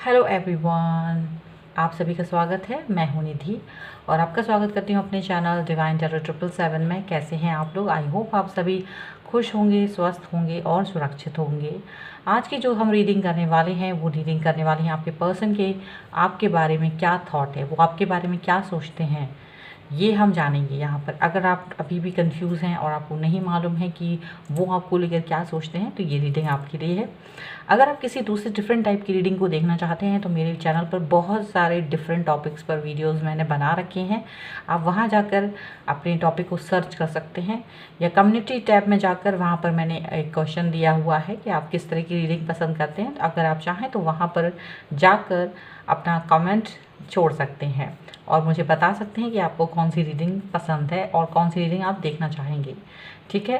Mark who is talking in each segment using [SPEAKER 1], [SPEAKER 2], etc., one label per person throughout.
[SPEAKER 1] Hello everyone, आप सभी का स्वागत है। मैं हूं निधि और आपका स्वागत करती हूं अपने चैनल डिवाइन टैरो 777 में। कैसे हैं आप लोग? आई होप आप सभी खुश होंगे, स्वस्थ होंगे और सुरक्षित होंगे। आज की जो हम रीडिंग करने वाले हैं वो रीडिंग करने वाले हैं आपके पर्सन के, आपके बारे में क्या थॉट है, वो आपके बारे में क्या सोचते हैं, ये हम जानेंगे यहाँ पर। अगर आप अभी भी कंफ्यूज हैं और आपको नहीं मालूम है कि वो आपको लेकर क्या सोचते हैं, तो ये रीडिंग आपके लिए है। अगर आप किसी दूसरे डिफरेंट टाइप की रीडिंग को देखना चाहते हैं तो मेरे चैनल पर बहुत सारे डिफरेंट टॉपिक्स पर वीडियोस मैंने बना रखे हैं। आप वहाँ जाकर अपने टॉपिक को सर्च कर सकते हैं, या कम्युनिटी टैब में जाकर वहाँ पर मैंने एक क्वेश्चन दिया हुआ है कि आप किस तरह की रीडिंग पसंद करते हैं। तो अगर आप चाहें तो वहाँ पर जाकर अपना कमेंट छोड़ सकते हैं और मुझे बता सकते हैं कि आपको कौन सी रीडिंग पसंद है और कौन सी रीडिंग आप देखना चाहेंगे। ठीक है।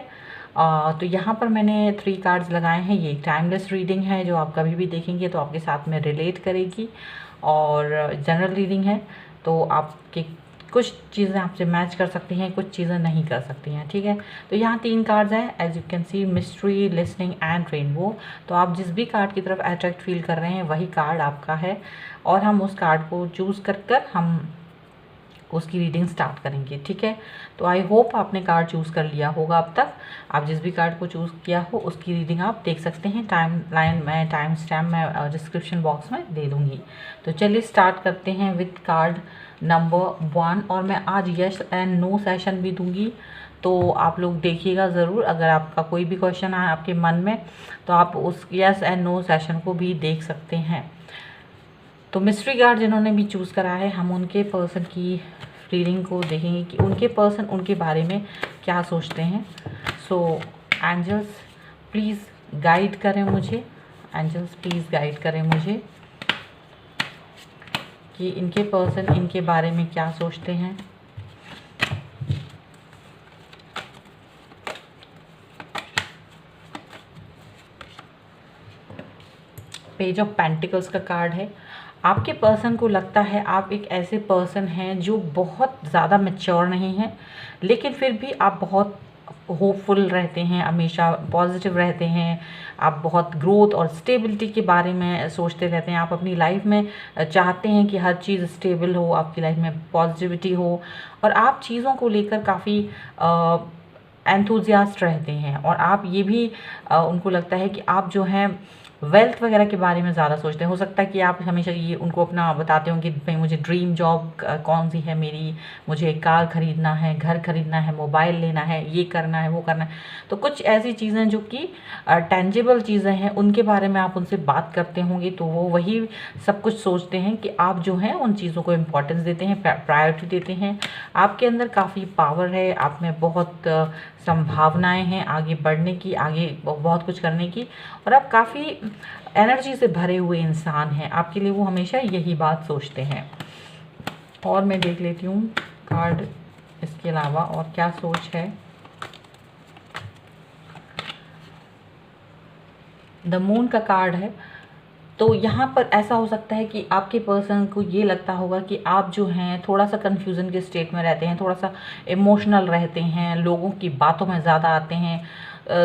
[SPEAKER 1] तो यहाँ पर मैंने 3 कार्ड्स लगाए हैं। ये एक टाइमलेस रीडिंग है जो आप कभी भी देखेंगे तो आपके साथ में रिलेट करेगी, और जनरल रीडिंग है तो आपके कुछ चीज़ें आपसे मैच कर सकती हैं, कुछ चीज़ें नहीं कर सकती हैं। ठीक है। तो यहाँ 3 कार्ड्स हैं, as you can see, mystery, listening and rainbow. तो आप जिस भी कार्ड की तरफ अट्रैक्ट फील कर रहे हैं वही कार्ड आपका है, और हम उस कार्ड को चूज़ कर हम उसकी रीडिंग स्टार्ट करेंगे। ठीक है। तो आई होप आपने कार्ड चूज़ कर लिया होगा अब तक। आप जिस भी कार्ड को चूज़ किया हो उसकी रीडिंग आप देख सकते हैं। टाइम लाइन में, टाइम स्टैम्प मैं डिस्क्रिप्शन बॉक्स में दे दूँगी। तो चलिए स्टार्ट करते हैं विथ कार्ड नंबर 1, और मैं आज यस एंड नो सेशन भी दूँगी, तो आप लोग देखिएगा ज़रूर। अगर आपका कोई भी क्वेश्चन आए आपके मन में तो आप उस यस एंड नो सेशन को भी देख सकते हैं। तो मिस्ट्री कार्ड जिन्होंने भी चूज़ करा है, हम उनके पर्सन की रीडिंग को देखेंगे कि उनके पर्सन उनके बारे में क्या सोचते हैं। सो एंजल्स प्लीज़ गाइड करें मुझे, एंजल्स प्लीज़ गाइड करें मुझे कि इनके पर्सन इनके बारे में क्या सोचते हैं। पेज ऑफ पेंटिकल्स का कार्ड है। आपके पर्सन को लगता है आप एक ऐसे पर्सन हैं जो बहुत ज़्यादा मैच्योर नहीं है, लेकिन फिर भी आप बहुत होपफुल रहते हैं, हमेशा पॉजिटिव रहते हैं। आप बहुत ग्रोथ और स्टेबिलिटी के बारे में सोचते रहते हैं। आप अपनी लाइफ में चाहते हैं कि हर चीज़ स्टेबल हो, आपकी लाइफ में पॉजिटिविटी हो, और आप चीज़ों को लेकर काफ़ी एंथुजियास्ट रहते हैं। और आप ये भी उनको लगता है कि आप जो हैं वेल्थ वगैरह के बारे में ज़्यादा सोचते हैं। हो सकता है कि आप हमेशा ये उनको अपना बताते हो कि भाई मुझे ड्रीम जॉब कौन सी है मेरी, मुझे कार ख़रीदना है, घर ख़रीदना है, मोबाइल लेना है, ये करना है, वो करना है। तो कुछ ऐसी चीज़ें जो कि टेंजिबल चीज़ें हैं उनके बारे में आप उनसे बात करते होंगे, तो वो वही सब कुछ सोचते हैं कि आप जो हैं उन चीज़ों को इम्पोर्टेंस देते हैं, प्रायोरिटी देते हैं। आपके अंदर काफ़ी पावर है, आप में बहुत संभावनाएं हैं आगे बढ़ने की, आगे बहुत कुछ करने की, और आप काफ़ी एनर्जी से भरे हुए इंसान हैं। आपके लिए वो हमेशा यही बात सोचते हैं। और मैं देख लेती हूँ कार्ड इसके अलावा और क्या सोच है। द मून का कार्ड है। तो यहाँ पर ऐसा हो सकता है कि आपके पर्सन को ये लगता होगा कि आप जो हैं थोड़ा सा कन्फ्यूज़न के स्टेट में रहते हैं, थोड़ा सा इमोशनल रहते हैं, लोगों की बातों में ज़्यादा आते हैं,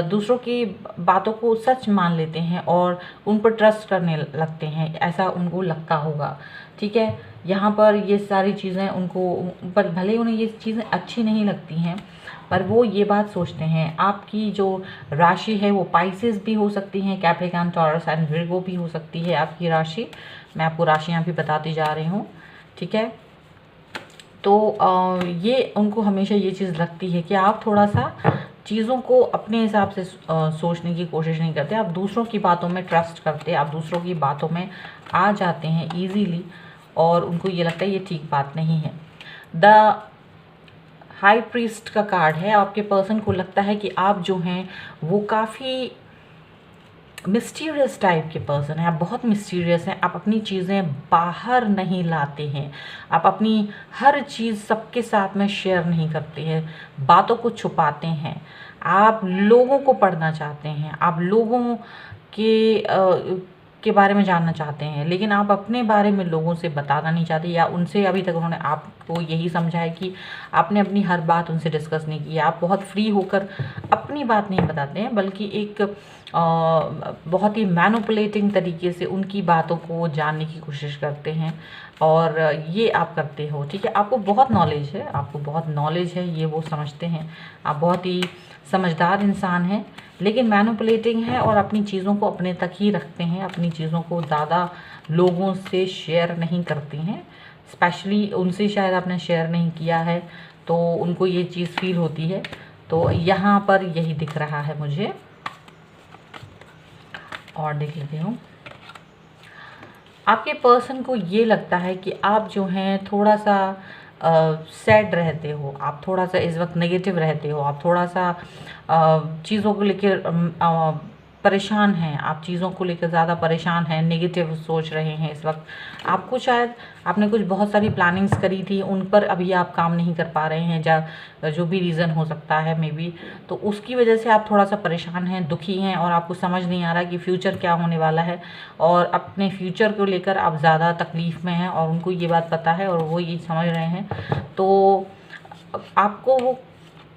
[SPEAKER 1] दूसरों की बातों को सच मान लेते हैं और उन पर ट्रस्ट करने लगते हैं, ऐसा उनको लगता होगा। ठीक है। यहाँ पर ये सारी चीज़ें उनको, पर भले उन्हें ये चीज़ें अच्छी नहीं लगती हैं, पर वो ये बात सोचते हैं। आपकी जो राशि है वो पाइसेस भी हो सकती हैं, कैप्रिकॉर्न, टॉरस एंड विर्गो भी हो सकती है आपकी राशि। मैं आपको राशियाँ भी बताती जा रही हूँ। ठीक है। तो ये उनको हमेशा ये चीज़ लगती है कि आप थोड़ा सा चीज़ों को अपने हिसाब से सोचने की कोशिश नहीं करते, आप दूसरों की बातों में ट्रस्ट करते, आप दूसरों की बातों में आ जाते हैं ईजीली, और उनको ये लगता है ये ठीक बात नहीं है। द हाई प्रीस्ट का कार्ड है। आपके पर्सन को लगता है कि आप जो हैं वो काफ़ी मिस्टीरियस टाइप के पर्सन हैं, आप बहुत मिस्टीरियस हैं। आप अपनी चीज़ें बाहर नहीं लाते हैं, आप अपनी हर चीज़ सबके साथ में शेयर नहीं करते हैं, बातों को छुपाते हैं। आप लोगों को पढ़ना चाहते हैं, आप लोगों के के बारे में जानना चाहते हैं, लेकिन आप अपने बारे में लोगों से बताना नहीं चाहते, या उनसे अभी तक उन्होंने आपको यही समझा है कि आपने अपनी हर बात उनसे डिस्कस नहीं की है। आप बहुत फ्री होकर अपनी बात नहीं बताते हैं, बल्कि एक बहुत ही मैनिपुलेटिंग तरीके से उनकी बातों को जानने की कोशिश करते हैं, और ये आप करते हो, ठीक है। आपको बहुत नॉलेज है, आपको बहुत नॉलेज है, ये वो समझते हैं। आप बहुत ही समझदार इंसान हैं, लेकिन मैनिपुलेटिंग है और अपनी चीज़ों को अपने तक ही रखते हैं, अपनी चीज़ों को ज़्यादा लोगों से शेयर नहीं करते हैं। स्पेशली उनसे शायद आपने शेयर नहीं किया है, तो उनको ये चीज़ फील होती है। तो यहाँ पर यही दिख रहा है मुझे, और देख लेती हूँ। आपके पर्सन को ये लगता है कि आप जो हैं थोड़ा सा सैड रहते हो, आप थोड़ा सा इस वक्त नेगेटिव रहते हो, आप थोड़ा सा चीज़ों को लेकर परेशान हैं, आप चीज़ों को लेकर ज़्यादा परेशान हैं, नेगेटिव सोच रहे हैं इस वक्त। आपको शायद आपने कुछ बहुत सारी प्लानिंग्स करी थी, उन पर अभी आप काम नहीं कर पा रहे हैं, जो भी रीज़न हो सकता है मे बी, तो उसकी वजह से आप थोड़ा सा परेशान हैं, दुखी हैं, और आपको समझ नहीं आ रहा कि फ्यूचर क्या होने वाला है, और अपने फ्यूचर को लेकर आप ज़्यादा तकलीफ़ में हैं, और उनको ये बात पता है और वो ये समझ रहे हैं। तो आपको वो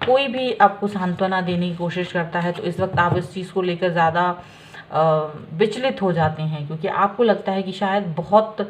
[SPEAKER 1] कोई भी आपको सांत्वना देने की कोशिश करता है, तो इस वक्त आप इस चीज़ को लेकर ज़्यादा विचलित हो जाते हैं, क्योंकि आपको लगता है कि शायद बहुत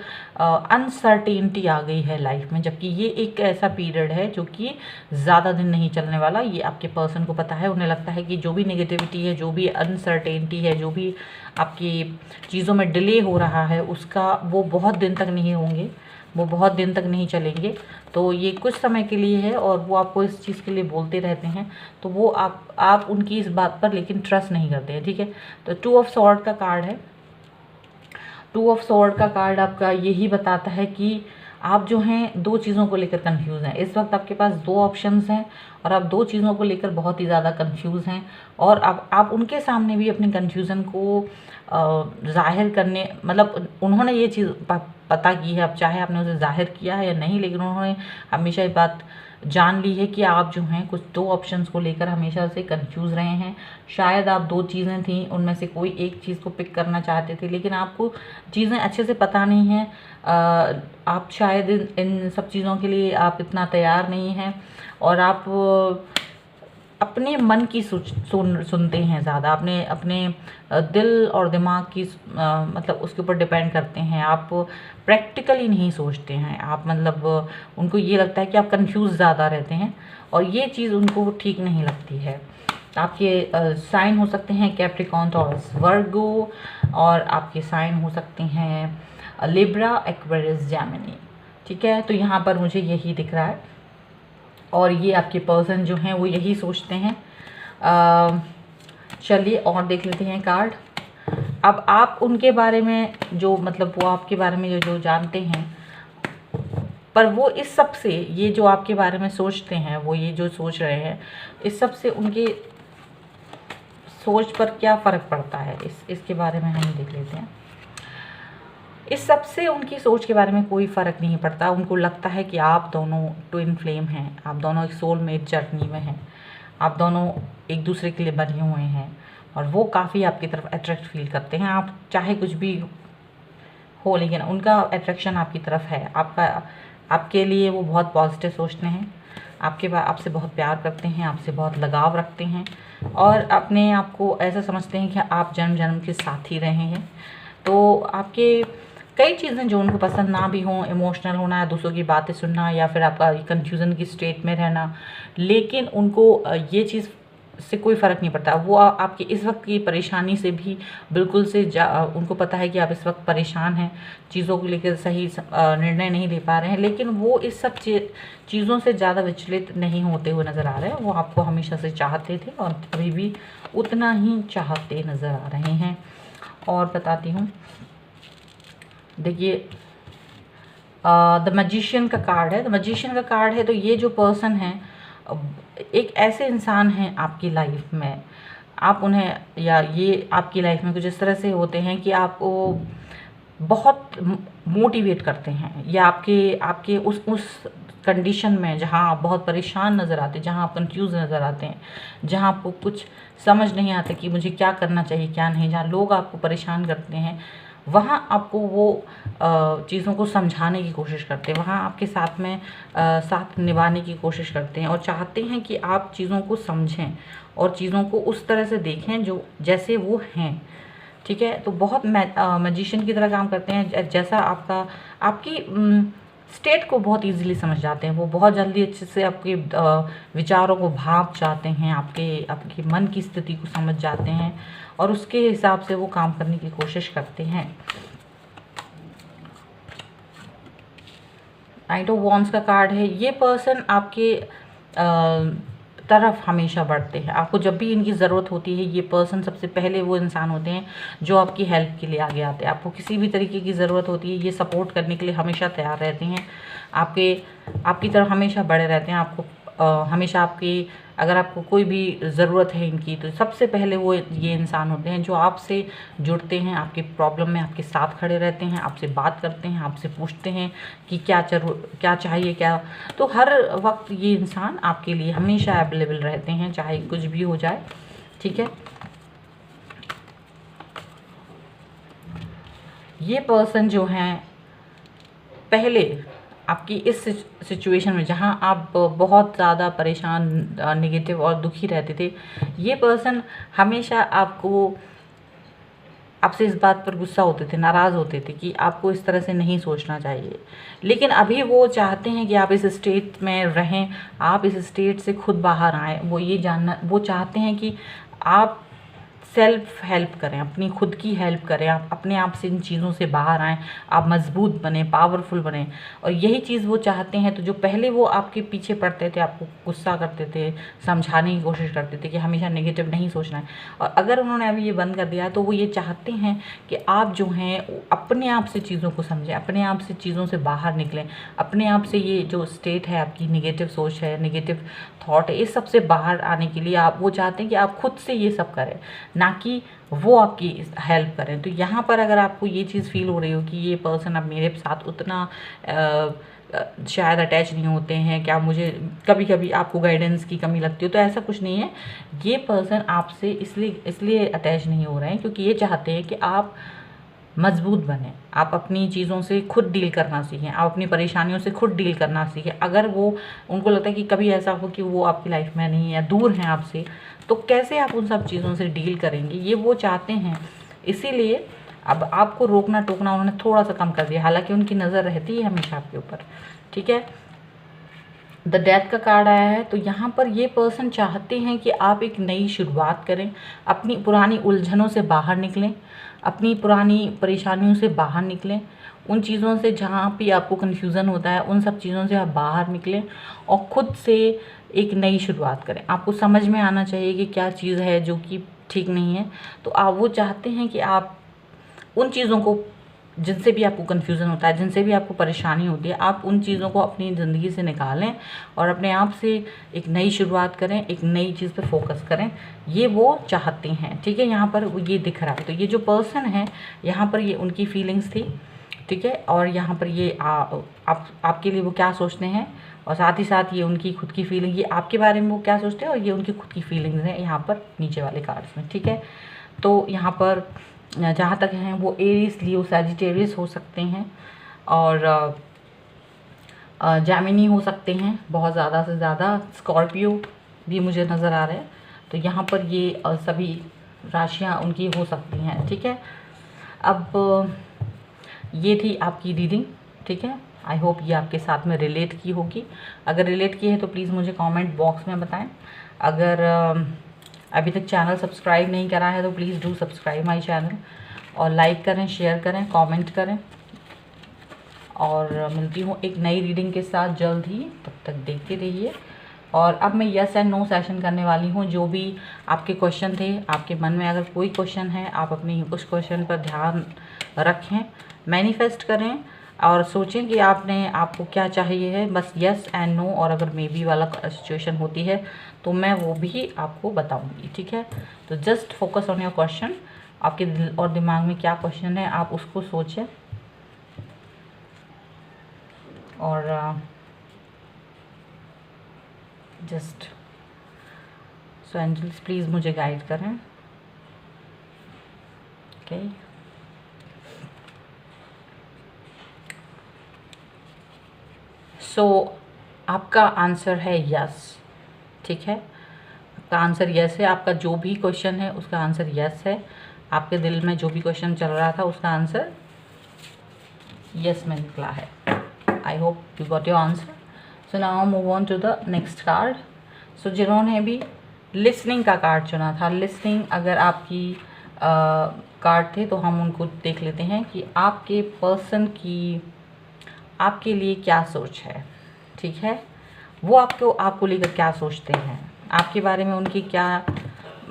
[SPEAKER 1] अनसर्टेनिटी आ गई है लाइफ में, जबकि ये एक ऐसा पीरियड है जो कि ज़्यादा दिन नहीं चलने वाला। ये आपके पर्सन को पता है, उन्हें लगता है कि जो भी नेगेटिविटी है, जो भी अनसर्टेनिटी है, जो भी आपकी चीज़ों में डिले हो रहा है, उसका वो बहुत दिन तक नहीं होंगे, वो बहुत दिन तक नहीं चलेंगे। तो ये कुछ समय के लिए है, और वो आपको इस चीज़ के लिए बोलते रहते हैं, तो वो आप उनकी इस बात पर लेकिन ट्रस्ट नहीं करते हैं, ठीक है। तो 2 ऑफ सॉर्ड का कार्ड है। 2 ऑफ सॉर्ड का कार्ड आपका यही बताता है कि आप जो हैं 2 चीज़ों को लेकर कंफ्यूज हैं। इस वक्त आपके पास 2 ऑप्शंस हैं, और आप 2 चीज़ों को लेकर बहुत ही ज़्यादा कंफ्यूज हैं, और अब आप उनके सामने भी अपनी कंफ्यूजन को ज़ाहिर करने, मतलब उन्होंने ये चीज़ पता की है, अब चाहे आपने उसे ज़ाहिर किया है या नहीं, लेकिन उन्होंने हमेशा ये बात जान ली है कि आप जो हैं कुछ 2 ऑप्शंस को लेकर हमेशा से कंफ्यूज रहे हैं। शायद आप 2 चीज़ें थी, उनमें से कोई एक चीज़ को पिक करना चाहते थे, लेकिन आपको चीज़ें अच्छे से पता नहीं हैं। आप शायद इन सब चीज़ों के लिए आप इतना तैयार नहीं हैं, और आप अपने मन की सुनते हैं ज़्यादा, अपने दिल और दिमाग की मतलब उसके ऊपर डिपेंड करते हैं। आप प्रैक्टिकली नहीं सोचते हैं, आप मतलब उनको ये लगता है कि आप कंफ्यूज ज़्यादा रहते हैं, और ये चीज़ उनको ठीक नहीं लगती है। आपके साइन हो सकते हैं कैप्रिकॉर्न, टॉरस, वर्गो, और आपके साइन हो सकते हैं लिब्रा, एक्वेरियस, जेमिनी, ठीक है। तो यहाँ पर मुझे यही दिख रहा है, और ये आपके पर्सन जो हैं वो यही सोचते हैं। चलिए और देख लेते हैं कार्ड। अब आप उनके बारे में जो, मतलब वो आपके बारे में जो जानते हैं, पर वो इस सब से, ये जो आपके बारे में सोचते हैं, वो ये जो सोच रहे हैं, इस सब से उनके सोच पर क्या फ़र्क पड़ता है, इसके बारे में हम देख लेते हैं। इस सब से उनकी सोच के बारे में कोई फ़र्क नहीं पड़ता। उनको लगता है कि आप दोनों ट्विन फ्लेम हैं, आप दोनों एक सोलमेट जर्नी में हैं, आप दोनों एक दूसरे के लिए बने हुए हैं, और वो काफ़ी आपकी तरफ अट्रैक्ट फील करते हैं। आप चाहे कुछ भी हो, लेकिन उनका अट्रैक्शन आपकी तरफ है। आपके लिए वो बहुत पॉजिटिव सोचते हैं, आपसे बहुत प्यार करते हैं, आपसे बहुत लगाव रखते हैं, और अपने आप को ऐसा समझते हैं कि आप जन्म जन्म के साथी रहे हैं। तो आपके कई चीज़ें जो उनको पसंद ना भी हों, इमोशनल होना, दूसरों की बातें सुनना, या फिर आपका कन्फ्यूज़न की स्टेट में रहना, लेकिन उनको ये चीज़ से कोई फ़र्क नहीं पड़ता। वो आपकी इस वक्त की परेशानी से भी बिल्कुल से उनको पता है कि आप इस वक्त परेशान हैं, चीज़ों को लेकर सही निर्णय नहीं ले पा रहे हैं, लेकिन वो इस सब चीज़ों से ज़्यादा विचलित नहीं होते हुए नज़र आ रहे हैं। वो आपको हमेशा से चाहते थे, और अभी भी उतना ही चाहते नज़र आ रहे हैं। और बताती हूँ, देखिए द मैजिशियन का कार्ड है। द मैजिशियन का कार्ड है, तो ये जो पर्सन है एक ऐसे इंसान हैं आपकी लाइफ में, आप उन्हें, या ये आपकी लाइफ में कुछ इस तरह से होते हैं कि आपको बहुत मोटिवेट करते हैं, या आपके उस कंडीशन में जहाँ आप बहुत परेशान नज़र आते हैं, जहाँ आप कंफ्यूज नज़र आते हैं, जहाँ आपको कुछ समझ नहीं आता कि मुझे क्या करना चाहिए क्या नहीं, जहाँ लोग आपको परेशान करते हैं, वहाँ आपको वो चीज़ों को समझाने की कोशिश करते हैं, वहाँ आपके साथ में साथ निभाने की कोशिश करते हैं और चाहते हैं कि आप चीज़ों को समझें और चीज़ों को उस तरह से देखें जो जैसे वो हैं। ठीक है, तो बहुत मैजिशियन की तरह काम करते हैं। जैसा आपका आपकी स्टेट को बहुत इजीली समझ जाते हैं, वो बहुत जल्दी अच्छे से आपके विचारों को भाप जाते हैं, आपके मन की स्थिति को समझ जाते हैं और उसके हिसाब से वो काम करने की कोशिश करते हैं। नाइट ऑफ वॉन्ड्स का कार्ड है। ये पर्सन आपके तरफ हमेशा बढ़ते हैं। आपको जब भी इनकी ज़रूरत होती है, ये पर्सन सबसे पहले वो इंसान होते हैं जो आपकी हेल्प के लिए आगे आते हैं। आपको किसी भी तरीके की ज़रूरत होती है, ये सपोर्ट करने के लिए हमेशा तैयार रहते हैं। आपकी तरफ हमेशा बड़े रहते हैं। आपको हमेशा अगर आपको कोई भी ज़रूरत है इनकी, तो सबसे पहले वो ये इंसान होते हैं जो आपसे जुड़ते हैं, आपकी प्रॉब्लम में आपके साथ खड़े रहते हैं, आपसे बात करते हैं, आपसे पूछते हैं कि क्या चाहिए क्या। तो हर वक्त ये इंसान आपके लिए हमेशा अवेलेबल रहते हैं, चाहे कुछ भी हो जाए। ठीक है, ये पर्सन जो हैं पहले आपकी इस सिचुएशन में जहाँ आप बहुत ज़्यादा परेशान, नेगेटिव और दुखी रहते थे, ये पर्सन हमेशा आपसे इस बात पर गुस्सा होते थे, नाराज़ होते थे कि आपको इस तरह से नहीं सोचना चाहिए। लेकिन अभी वो चाहते हैं कि आप इस स्टेट में रहें, आप इस स्टेट से खुद बाहर आएँ। वो चाहते हैं कि आप सेल्फ हेल्प करें, अपनी खुद की हेल्प करें, आप अपने आप से इन चीज़ों से बाहर आएँ, आप मजबूत बने, पावरफुल बने। और यही चीज़ वो चाहते हैं। तो जो पहले वो आपके पीछे पड़ते थे, आपको गुस्सा करते थे, समझाने की कोशिश करते थे कि हमेशा नेगेटिव नहीं सोचना है, और अगर उन्होंने अभी ये बंद कर दिया है तो वो ये चाहते हैं कि आप जो हैं अपने आप से चीज़ों को समझें, अपने आप से चीज़ों से बाहर निकलें, अपने आप से ये जो स्टेट है आपकी नेगेटिव सोच है, नेगेटिव थॉट है, इस सब से बाहर आने के लिए वो चाहते हैं कि आप खुद से ये सब करें, ना कि वो आपकी हेल्प करें। तो यहाँ पर अगर आपको ये चीज़ फील हो रही हो कि ये पर्सन अब मेरे साथ उतना शायद अटैच नहीं होते हैं, क्या मुझे कभी कभी आपको गाइडेंस की कमी लगती हो, तो ऐसा कुछ नहीं है। ये पर्सन आपसे इसलिए अटैच नहीं हो रहे हैं क्योंकि ये चाहते हैं कि आप मजबूत बने, आप अपनी चीज़ों से खुद डील करना सीखें, आप अपनी परेशानियों से खुद डील करना सीखें। अगर उनको लगता है कि कभी ऐसा हो कि वो आपकी लाइफ में नहीं है, दूर हैं आपसे, तो कैसे आप उन सब चीज़ों से डील करेंगे, ये वो चाहते हैं। इसीलिए अब आपको रोकना टोकना उन्होंने थोड़ा सा कम कर दिया, हालांकि उनकी नज़र रहती है हमेशा आपके ऊपर। ठीक है, द डेथ का कार्ड आया है। तो यहाँ पर ये पर्सन चाहते हैं कि आप एक नई शुरुआत करें, अपनी पुरानी उलझनों से बाहर निकलें, अपनी पुरानी परेशानियों से बाहर निकलें, उन चीज़ों से जहाँ भी आपको कन्फ्यूज़न होता है, उन सब चीज़ों से आप बाहर निकलें और ख़ुद से एक नई शुरुआत करें। आपको समझ में आना चाहिए कि क्या चीज़ है जो कि ठीक नहीं है। तो वो चाहते हैं कि आप उन चीज़ों को, जिनसे भी आपको कन्फ्यूज़न होता है, जिनसे भी आपको परेशानी होती है, आप उन चीज़ों को अपनी ज़िंदगी से निकालें और अपने आप से एक नई शुरुआत करें, एक नई चीज़ पे फोकस करें। ये वो चाहते हैं। ठीक है, यहाँ पर ये दिख रहा है। तो ये जो पर्सन है, यहाँ पर ये उनकी फीलिंग्स थी। ठीक है, और यहाँ पर ये आपके लिए वो क्या सोचते हैं, और साथ ही साथ ये उनकी खुद की फीलिंग, ये आपके बारे में वो क्या सोचते हैं, और ये उनकी खुद की फीलिंग्स हैं यहाँ पर नीचे वाले कार्ड्स में। ठीक है, तो यहाँ पर जहाँ तक हैं वो एरीज, लियो, सैजिटेरियस हो सकते हैं और जैमिनी हो सकते हैं, बहुत ज़्यादा से ज़्यादा स्कॉर्पियो भी मुझे नज़र आ रहे हैं। तो यहाँ पर ये सभी राशियाँ उनकी हो सकती हैं। ठीक है, अब ये थी आपकी रीडिंग। ठीक है, आई होप ये आपके साथ में रिलेट की होगी। अगर रिलेट की है तो प्लीज़ मुझे कमेंट बॉक्स में बताएं। अगर अभी तक चैनल सब्सक्राइब नहीं करा है तो please do subscribe my channel, और लाइक करें, शेयर करें, कमेंट करें। और मिलती हूँ एक नई रीडिंग के साथ जल्द ही, तब तक देखते रहिए। और अब मैं यस एंड नो सेशन करने वाली हूँ। जो भी आपके क्वेश्चन थे, आपके मन में अगर कोई क्वेश्चन है, आप अपनी उस क्वेश्चन पर ध्यान रखें, मैनिफेस्ट करें और सोचें कि आपको क्या चाहिए है, बस यस एंड नो। और अगर मे बी वाला सिचुएशन होती है तो मैं वो भी आपको बताऊंगी। ठीक है, तो just focus on your question. आपके दिल और दिमाग में क्या क्वेश्चन है, आप उसको सोचें और जस्ट सो एंजल्स प्लीज़ मुझे गाइड करें। ओके, सो आपका आंसर है यस, ठीक है, आपका आंसर यस है। आपका जो भी क्वेश्चन है उसका आंसर यस है। आपके दिल में जो भी क्वेश्चन चल रहा था उसका आंसर यस में निकला है। I hope you got your answer. So now move on to the next card. So जिन्होंने भी लिसनिंग का कार्ड चुना था, लिसनिंग अगर आपकी कार्ड थे तो हम उनको देख लेते हैं कि आपके पर्सन की आपके लिए क्या सोच है, ठीक है, वो आपको लेकर क्या सोचते हैं, आपके बारे में उनकी क्या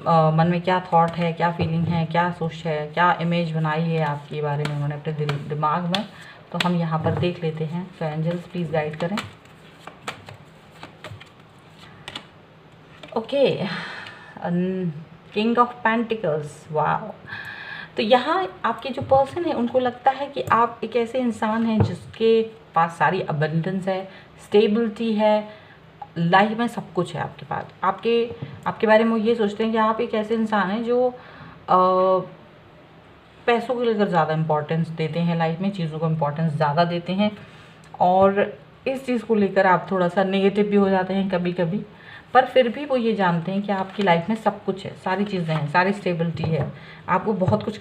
[SPEAKER 1] मन में क्या थॉट है, क्या फीलिंग है, क्या सोच है, क्या इमेज बनाई है आपके बारे में उन्होंने अपने दिमाग में। तो हम यहाँ पर देख लेते हैं। सो एंजल्स प्लीज़ गाइड करें। ओके, किंग ऑफ पेंटिकल्स, वाह। तो यहाँ आपके जो पर्सन है उनको लगता है कि आप एक ऐसे इंसान हैं जिसके पास सारी अबंडेंस है, स्टेबिलिटी है, लाइफ में सब कुछ है आपके पास। आपके बारे में वो ये सोचते हैं कि आप एक ऐसे इंसान हैं जो पैसों को लेकर ज़्यादा इम्पोर्टेंस देते हैं, लाइफ में चीज़ों को इम्पोर्टेंस ज़्यादा देते हैं, और इस चीज़ को लेकर आप थोड़ा सा नेगेटिव भी हो जाते हैं कभी कभी। पर फिर भी वो ये जानते हैं कि आपकी लाइफ में सब कुछ है, सारी चीज़ें हैं, सारी स्टेबिलिटी है, आपको बहुत कुछ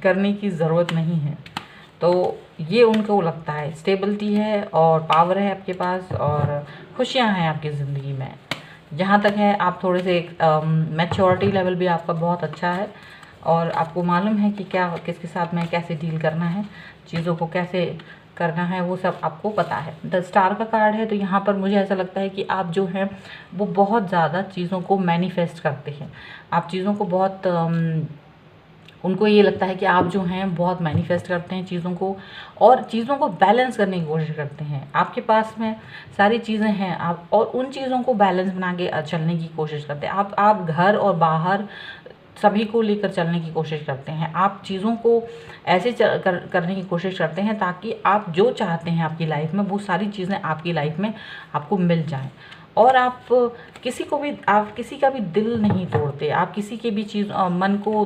[SPEAKER 1] करने की ज़रूरत नहीं है। तो ये उनको लगता है, स्टेबिलिटी है और पावर है आपके पास और खुशियाँ हैं आपकी ज़िंदगी में। जहाँ तक है आप थोड़े से मैच्योरिटी लेवल भी आपका बहुत अच्छा है और आपको मालूम है कि क्या किसके साथ में कैसे डील करना है, चीज़ों को कैसे करना है, वो सब आपको पता है। द स्टार का कार्ड है, तो यहाँ पर मुझे ऐसा लगता है कि आप जो हैं वो बहुत ज़्यादा चीज़ों को मैनिफेस्ट करते हैं। आप चीज़ों को बहुत उनको ये लगता है कि आप जो हैं बहुत मैनिफेस्ट करते हैं चीज़ों को, और चीज़ों को बैलेंस करने की कोशिश करते हैं। आपके पास में सारी चीज़ें हैं, आप और उन चीज़ों को बैलेंस बना के चलने की कोशिश करते हैं। आप घर और बाहर सभी को लेकर चलने की कोशिश करते हैं। आप चीज़ों को ऐसे करने की कोशिश करते हैं ताकि आप जो चाहते हैं आपकी लाइफ में वो सारी चीज़ें आपकी लाइफ में आपको मिल जाएं। और आप किसी का भी दिल नहीं तोड़ते। आप किसी के भी चीज़ मन को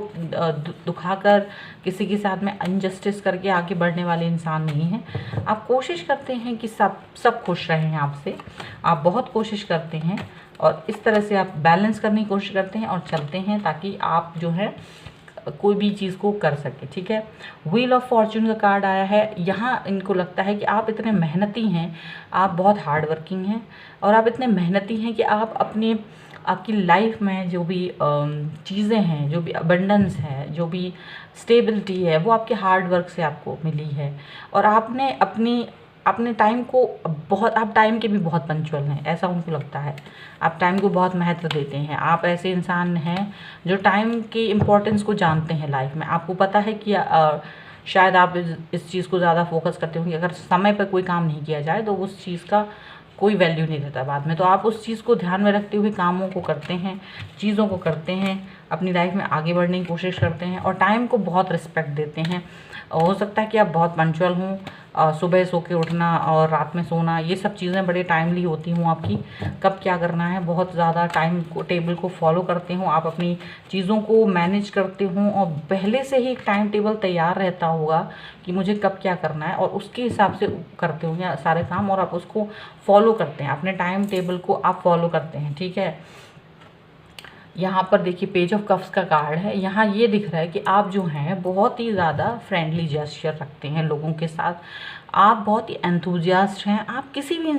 [SPEAKER 1] दुखाकर किसी के साथ में अनजस्टिस करके आगे बढ़ने वाले इंसान नहीं हैं। आप कोशिश करते हैं कि सब खुश रहें आपसे। आप बहुत कोशिश करते हैं और इस तरह से आप बैलेंस करने की कोशिश करते हैं और चलते हैं ताकि आप जो है कोई भी चीज़ को कर सके, ठीक है। व्हील ऑफ फॉर्चून का कार्ड आया है। यहाँ इनको लगता है कि आप इतने मेहनती हैं, आप बहुत हार्ड वर्किंग हैं और आप इतने मेहनती हैं कि आप आपकी लाइफ में जो भी चीज़ें हैं, जो भी अबंडेंस है, जो भी स्टेबिलिटी है, वो आपके हार्ड वर्क से आपको मिली है। और आपने अपने टाइम को आप टाइम के भी बहुत पंक्चुअल हैं, ऐसा उनको लगता है। आप टाइम को बहुत महत्व देते हैं। आप ऐसे इंसान हैं जो टाइम की इम्पोर्टेंस को जानते हैं लाइफ में। आपको पता है कि शायद आप इस चीज़ को ज़्यादा फोकस करते होंगे, अगर समय पर कोई काम नहीं किया जाए तो उस चीज़ का कोई वैल्यू नहीं रहता बाद में। तो आप उस चीज़ को ध्यान में रखते हुए कामों को करते हैं, चीज़ों को करते हैं, अपनी लाइफ में आगे बढ़ने की कोशिश करते हैं और टाइम को बहुत रिस्पेक्ट देते हैं। हो सकता है कि आप बहुत पंक्चुअल हों, सुबह सो के उठना और रात में सोना, ये सब चीज़ें बड़े टाइमली होती हूँ आपकी, कब क्या करना है, बहुत ज़्यादा टाइम को टेबल को फॉलो करते हो, आप अपनी चीज़ों को मैनेज करते हो और पहले से ही एक टाइम टेबल तैयार रहता होगा कि मुझे कब क्या करना है और उसके हिसाब से करते होंगे सारे काम और आप उसको फॉलो करते हैं, अपने टाइम टेबल को आप फॉलो करते हैं, ठीक है। यहाँ पर देखिए पेज ऑफ कप्स का कार्ड है। यहाँ ये दिख रहा है कि आप जो हैं बहुत ही ज़्यादा फ्रेंडली जेस्चर रखते हैं लोगों के साथ। आप बहुत ही एंथुजियास्ट हैं। आप किसी भी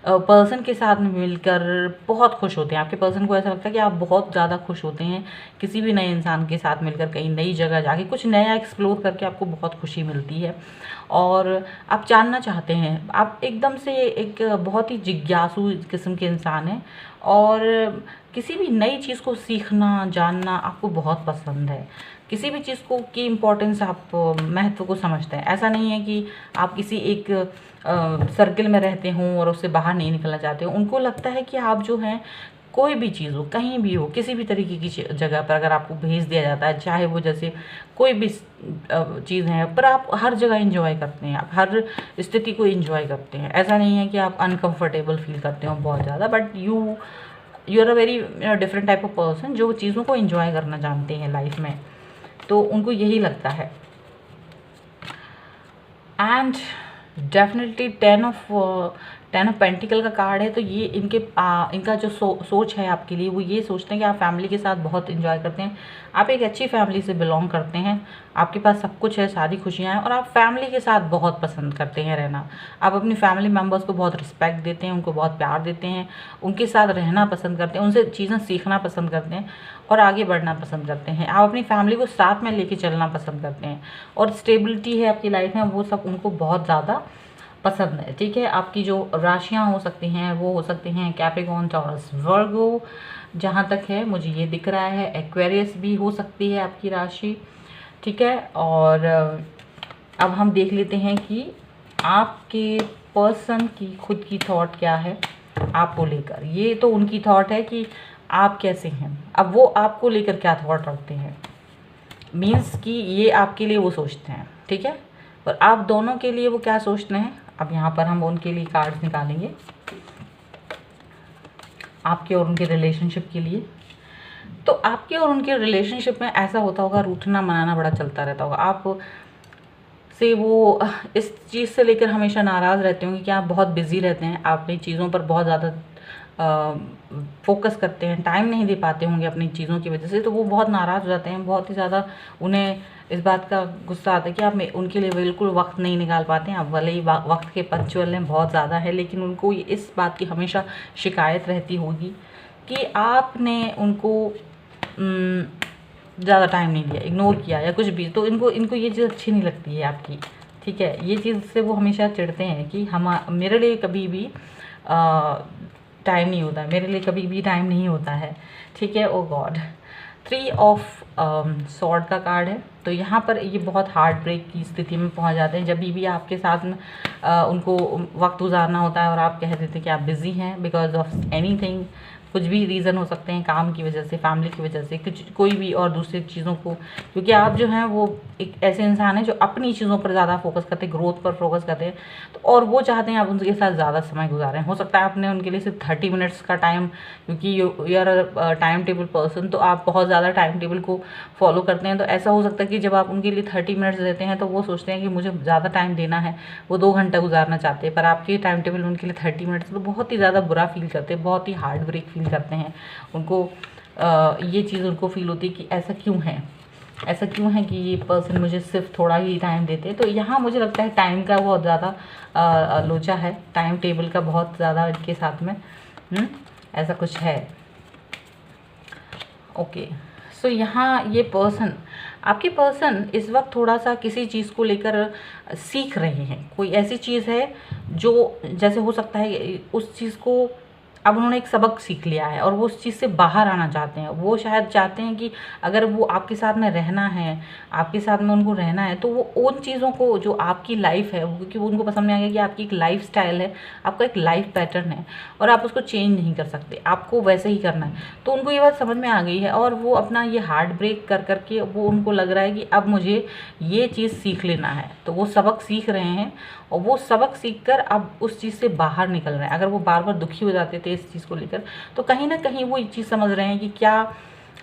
[SPEAKER 1] पर्सन के साथ मिलकर बहुत खुश होते हैं। आपके पर्सन को ऐसा लगता है कि आप बहुत ज़्यादा खुश होते हैं किसी भी नए इंसान के साथ मिलकर, कहीं नई जगह जाके कुछ नया एक्सप्लोर करके आपको बहुत खुशी मिलती है और आप जानना चाहते हैं। आप एकदम से एक बहुत ही जिज्ञासु किस्म के इंसान हैं और किसी भी नई चीज़ को सीखना जानना आपको बहुत पसंद है। किसी भी चीज़ को की इम्पोर्टेंस आप महत्व को समझते हैं। ऐसा नहीं है कि आप किसी एक सर्किल में रहते हों और उससे बाहर नहीं निकलना चाहते हो। उनको लगता है कि आप जो हैं कोई भी चीज़ हो, कहीं भी हो, किसी भी तरीके की जगह पर अगर आपको भेज दिया जाता है, चाहे वो जैसे कोई भी चीज़ है, पर आप हर जगह एंजॉय करते हैं, आप हर स्थिति को एंजॉय करते हैं। ऐसा नहीं है कि आप अनकंफर्टेबल फील करते हो बहुत ज़्यादा, but you are a very different type of person जो चीज़ों को एंजॉय करना जानते हैं लाइफ में। तो उनको यही लगता है। And definitely ten of pentacle का कार्ड है। तो ये इनका जो सोच है आपके लिए, वो ये सोचते हैं कि आप फैमिली के साथ बहुत इंजॉय करते हैं, आप एक अच्छी फैमिली से बिलोंग करते हैं, आपके पास सब कुछ है, सारी खुशियाँ हैं, और आप फैमिली के साथ बहुत पसंद करते हैं रहना। आप अपनी फैमिली मेम्बर्स को बहुत रिस्पेक्ट देते हैं, उनको बहुत प्यार देते हैं, उनके साथ रहना पसंद करते हैं, उनसे चीज़ें सीखना पसंद करते हैं और आगे बढ़ना पसंद करते हैं। आप अपनी फैमिली को साथ में लेके चलना पसंद करते हैं, और स्टेबिलिटी है आपकी लाइफ में, वो सब उनको बहुत ज़्यादा पसंद है। ठीक है, आपकी जो राशियाँ हो सकती हैं वो हो सकती हैं कैप्रिकॉर्न, टॉरस, वर्गो, जहाँ तक है मुझे ये दिख रहा है एक्वेरियस भी हो सकती है आपकी राशि। ठीक है, और अब हम देख लेते हैं कि आपके पर्सन की खुद की थॉट क्या है आपको लेकर। ये तो उनकी थॉट है कि आप कैसे हैं, अब वो आपको लेकर क्या थॉट रखते हैं, मीन्स कि ये आपके लिए वो सोचते हैं। ठीक है, और आप दोनों के लिए वो क्या सोचते हैं, अब यहाँ पर हम उनके लिए कार्ड्स निकालेंगे आपके और उनके रिलेशनशिप के लिए। तो आपके और उनके रिलेशनशिप में ऐसा होता होगा, रूठना मनाना बड़ा चलता रहता होगा, आप से वो इस चीज़ से लेकर हमेशा नाराज़ रहते होंगे कि आप बहुत बिज़ी रहते हैं, आप अपनी चीज़ों पर बहुत ज़्यादा फोकस करते हैं, टाइम नहीं दे पाते होंगे अपनी चीज़ों की वजह से, तो वो बहुत नाराज़ हो जाते हैं, बहुत ही ज़्यादा उन्हें इस बात का गुस्सा आता है कि आप उनके लिए बिल्कुल वक्त नहीं निकाल पाते हैं। आप भले ही वक्त के पंक्चुअल हैं बहुत ज़्यादा है, लेकिन उनको इस बात की हमेशा शिकायत रहती होगी कि आपने उनको ज़्यादा टाइम नहीं दिया, इग्नोर किया या कुछ भी। तो इनको ये चीज़ अच्छी नहीं लगती है आपकी। ठीक है, ये चीज़ से वो हमेशा चिढ़ते हैं कि मेरे लिए कभी भी टाइम नहीं होता है, मेरे लिए कभी भी टाइम नहीं होता है। ठीक है, ओ गॉड, 3 ऑफ सॉर्ड का कार्ड है। तो यहाँ पर ये बहुत हार्ट ब्रेक की स्थिति में पहुँच जाते हैं जब भी आपके साथ में उनको वक्त गुजारना होता है और आप कह देते हैं कि आप बिज़ी हैं बिकॉज ऑफ एनीथिंग, कुछ भी रीज़न हो सकते हैं, काम की वजह से, फैमिली की वजह से, कुछ कोई भी और दूसरी चीज़ों को, क्योंकि आप जो हैं वो एक ऐसे इंसान हैं जो अपनी चीज़ों पर ज़्यादा फोकस करते हैं, ग्रोथ पर फोकस करते हैं, तो और वो चाहते हैं आप उनके साथ ज़्यादा समय गुजारें। हो सकता है आपने उनके लिए सिर्फ 30 मिनट्स का टाइम, क्योंकि you are time table person, तो आप बहुत ज़्यादा टाइम टेबल को फॉलो करते हैं। तो ऐसा हो सकता है कि जब आप उनके लिए 30 मिनट्स देते हैं तो वो सोचते हैं कि मुझे ज़्यादा टाइम देना है, वो 2 घंटा गुजारना चाहते हैं, पर आपकी टाइम टेबल उनके लिए 30 मिनट्स, तो बहुत ही ज़्यादा बुरा फील करते हैं, बहुत ही हार्ड ब्रेक फील करते हैं। उनको ये चीज़ उनको फील होती है कि ऐसा क्यों है कि ये पर्सन मुझे सिर्फ थोड़ा ही टाइम देते हैं। तो यहाँ मुझे लगता है टाइम का बहुत ज़्यादा लोचा है, टाइम टेबल का बहुत ज़्यादा इनके साथ में ऐसा कुछ है। ओके, सो यहाँ ये आपके पर्सन इस वक्त थोड़ा सा किसी चीज़ को लेकर सीख रहे हैं। कोई ऐसी चीज़ है जो, जैसे हो सकता है उस चीज़ को अब उन्होंने एक सबक सीख लिया है और वो उस चीज़ से बाहर आना चाहते हैं। वो शायद चाहते हैं कि अगर वो आपके साथ में रहना है, आपके साथ में उनको रहना है, तो वो उन चीज़ों को जो आपकी लाइफ है, क्योंकि वो उनको पसंद नहीं आ गया कि आपकी एक लाइफ स्टाइल है, आपका एक लाइफ पैटर्न है और आप उसको चेंज नहीं कर सकते, आपको वैसे ही करना है। तो उनको ये बात समझ में आ गई है और वो अपना ये हार्ट ब्रेक कर करके वो उनको लग रहा है कि अब मुझे ये चीज़ सीख लेना है। तो वो सबक सीख रहे हैं और वो सबक सीखकर अब उस चीज़ से बाहर निकल रहे हैं। अगर वो बार बार दुखी हो जाते थे इस चीज़ को लेकर, तो कहीं ना कहीं वो ये चीज़ समझ रहे हैं कि क्या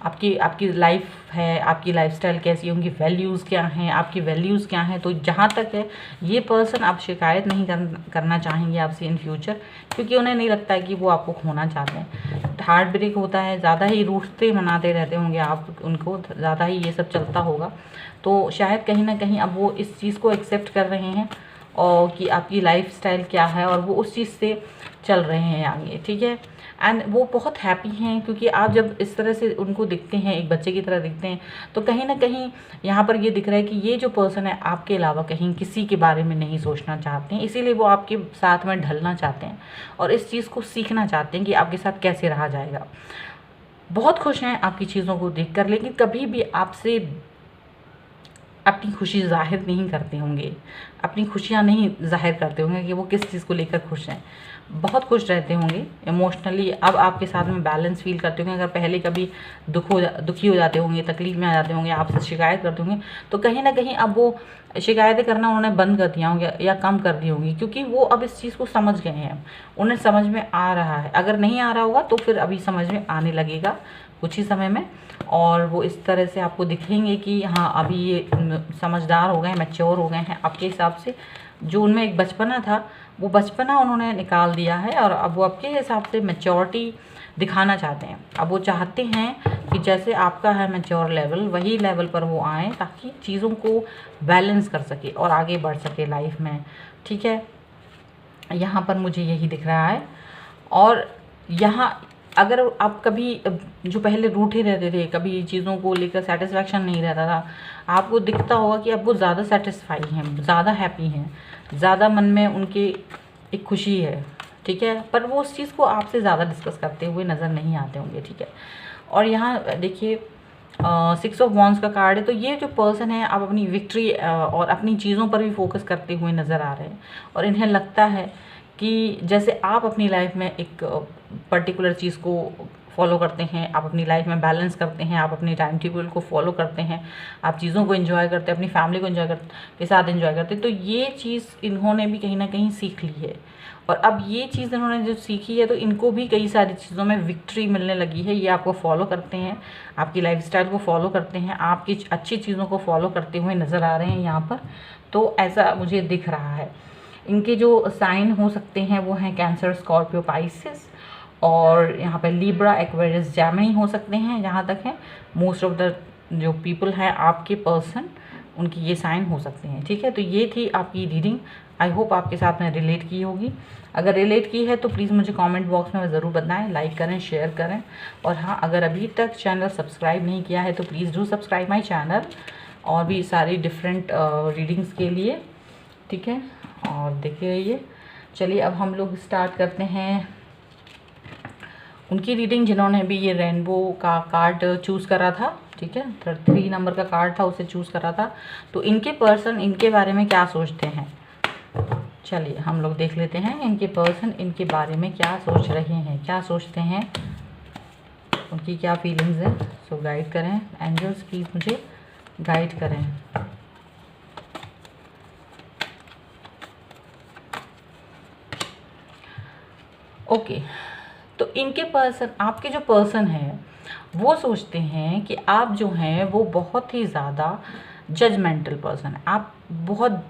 [SPEAKER 1] आपकी लाइफ है, आपकी लाइफस्टाइल कैसी है, उनकी वैल्यूज़ क्या हैं, आपकी वैल्यूज़ क्या हैं। तो जहाँ तक है ये पर्सन आप शिकायत नहीं करना चाहेंगे आपसे इन फ्यूचर, क्योंकि उन्हें नहीं लगता है कि वो आपको खोना चाहते हैं। हार्ट ब्रेक होता है, ज़्यादा ही रूठते मनाते रहते होंगे आप उनको, ज़्यादा ही ये सब चलता होगा। तो शायद कहीं ना कहीं अब वो इस चीज़ को एक्सेप्ट कर रहे हैं और कि आपकी लाइफ स्टाइल क्या है और वो उस चीज़ से चल रहे हैं आगे। ठीक है, एंड वो बहुत हैप्पी हैं क्योंकि आप जब इस तरह से उनको दिखते हैं, एक बच्चे की तरह दिखते हैं, तो कहीं ना कहीं यहाँ पर ये दिख रहा है कि ये जो पर्सन है आपके अलावा कहीं किसी के बारे में नहीं सोचना चाहते हैं, इसीलिए वो आपके साथ में ढलना चाहते हैं और इस चीज़ को सीखना चाहते हैं कि आपके साथ कैसे रहा जाएगा। बहुत खुश हैं आपकी चीज़ों को देख कर, लेकिन कभी भी आपसे अपनी खुशी ज़ाहिर नहीं करते होंगे, अपनी खुशियाँ नहीं ज़ाहिर करते होंगे कि वो किस चीज़ को लेकर खुश हैं। बहुत खुश रहते होंगे इमोशनली, अब आपके साथ में बैलेंस फील करते होंगे। अगर पहले कभी दुखी हो जाते होंगे, तकलीफ में आ जाते होंगे, आपसे शिकायत करते होंगे, तो कहीं ना कहीं अब वो शिकायतें करना उन्होंने बंद कर दिया होंगे या कम कर दी होंगी, क्योंकि वो अब इस चीज़ को समझ गए हैं, उन्हें समझ में आ रहा है। अगर नहीं आ रहा होगा तो फिर अभी समझ में आने लगेगा, कुछ ही समय में। और वो इस तरह से आपको दिखेंगे कि हाँ अभी ये समझदार हो गए हैं, मैच्योर हो गए हैं आपके हिसाब से। जो उनमें एक बचपना था वो बचपना उन्होंने निकाल दिया है और अब वो आपके हिसाब से मैच्योरिटी दिखाना चाहते हैं। अब वो चाहते हैं कि जैसे आपका है मैच्योर लेवल, वही लेवल पर वो आएँ ताकि चीज़ों को बैलेंस कर सके और आगे बढ़ सके लाइफ में। ठीक है, यहाँ पर मुझे यही दिख रहा है। और यहाँ अगर आप कभी जो पहले रूठे रहते थे, कभी चीज़ों को लेकर सेटिस्फैक्शन नहीं रहता था, आपको दिखता होगा कि अब वो ज़्यादा सेटिस्फाई हैं, ज़्यादा हैप्पी हैं, ज़्यादा मन में उनके एक खुशी है। ठीक है, पर वो उस चीज़ को आपसे ज़्यादा डिस्कस करते हुए नज़र नहीं आते होंगे। ठीक है, और यहाँ देखिए 6 ऑफ वॉन्ड्स का कार्ड है। तो ये जो पर्सन है आप अपनी विक्ट्री और अपनी चीज़ों पर भी फोकस करते हुए नज़र आ रहे हैं और इन्हें लगता है कि जैसे आप अपनी लाइफ में एक पर्टिकुलर चीज़ को फॉलो करते हैं, आप अपनी लाइफ में बैलेंस करते हैं, आप अपनी टाइम टेबल को फॉलो करते हैं, आप चीज़ों को एंजॉय करते हैं, अपनी फैमिली को के साथ एंजॉय करते हैं। तो ये चीज़ इन्होंने भी कहीं ना कहीं सीख ली है और अब ये चीज़ इन्होंने जो सीखी है तो इनको भी कई सारी चीज़ों में विक्ट्री मिलने लगी है। ये आपको फॉलो करते हैं, आपकी लाइफस्टाइल को फॉलो करते हैं, आपकी अच्छी चीज़ों को फॉलो करते हुए नज़र आ रहे हैं यहाँ पर। तो ऐसा मुझे दिख रहा है। इनके जो साइन हो सकते हैं वो हैं कैंसर, स्कॉर्पियो, पाइसिस और यहाँ पर लिब्रा, एक्वेरियस, जेमिनी हो सकते हैं। जहाँ तक है मोस्ट ऑफ द जो पीपल हैं आपके पर्सन, उनकी ये साइन हो सकते हैं। ठीक है, तो ये थी आपकी रीडिंग। आई होप आपके साथ में रिलेट की होगी। अगर रिलेट की है तो प्लीज़ मुझे कमेंट बॉक्स में ज़रूर बताएं, लाइक करें, शेयर करें। और हाँ, अगर अभी तक चैनल सब्सक्राइब नहीं किया है तो please do subscribe my channel और भी सारी डिफरेंट रीडिंग्स के लिए। ठीक है, और देखिए ये चलिए अब हम लोग स्टार्ट करते हैं उनकी रीडिंग जिन्होंने भी ये रेनबो का कार्ड चूज़ करा था। ठीक है, 3 नंबर का कार्ड था उसे चूज़ करा था। तो इनके पर्सन इनके बारे में क्या सोचते हैं, चलिए हम लोग देख लेते हैं। इनके पर्सन इनके बारे में क्या सोच रहे हैं, क्या सोचते हैं, उनकी क्या फीलिंग्स है। सो गाइड करें एंजल्स, प्लीज़ मुझे गाइड करें। ओके, तो इनके पर्सन, आपके जो पर्सन है वो सोचते हैं कि आप जो हैं वो बहुत ही ज़्यादा जजमेंटल पर्सन है। आप बहुत